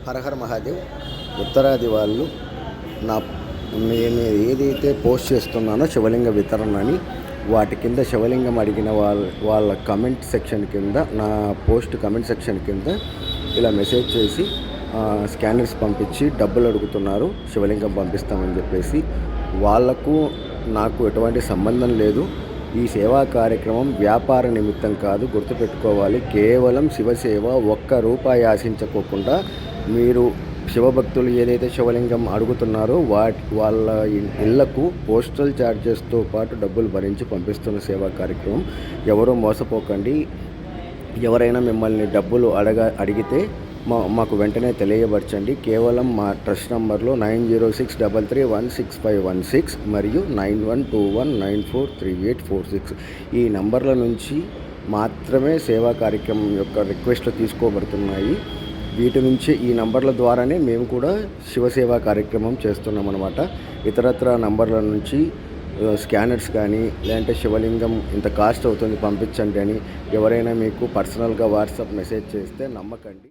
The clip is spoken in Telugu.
హరహర మహాదేవ్. ఉత్తరాది వాళ్ళు నేను ఏదైతే పోస్ట్ చేస్తున్నానో శివలింగ వితరణ అని, వాటి కింద శివలింగం అడిగిన వాళ్ళ కమెంట్ సెక్షన్ కింద, నా పోస్ట్ కమెంట్ సెక్షన్ కింద ఇలా మెసేజ్ చేసి స్కానర్స్ పంపించి డబ్బులు అడుగుతున్నారు, శివలింగం పంపిస్తామని చెప్పేసి. వాళ్లకు నాకు ఎటువంటి సంబంధం లేదు. ఈ సేవా కార్యక్రమం వ్యాపార నిమిత్తం కాదు, గుర్తుపెట్టుకోవాలి. కేవలం శివసేవ. ఒక్క రూపాయి ఆశించుకోకుండా మీరు శివభక్తులు ఏదైతే శివలింగం అడుగుతున్నారో వాళ్ళ ఇళ్లకు పోస్టల్ ఛార్జెస్తో పాటు డబ్బులు భరించి పంపిస్తున్న సేవా కార్యక్రమం. ఎవరూ మోసపోకండి. ఎవరైనా మిమ్మల్ని డబ్బులు అడిగితే మాకు వెంటనే తెలియపరచండి. కేవలం మా ట్రస్ట్ నంబర్లో 9063316516 మరియు 9121943846 ఈ నంబర్ల నుంచి మాత్రమే సేవా కార్యక్రమం యొక్క రిక్వెస్ట్లు తీసుకోబడుతున్నాయి. వీటి నుంచి, ఈ నంబర్ల ద్వారానే మేము కూడా శివసేవా కార్యక్రమం చేస్తున్నాం అన్నమాట. ఇతరత్ర నంబర్ల నుంచి స్కానర్స్ కానీ, లేదంటే శివలింగం ఇంత కాస్ట్ అవుతుంది పంపించండి అని ఎవరైనా మీకు పర్సనల్గా వాట్సాప్ మెసేజ్ చేస్తే నమ్మకండి.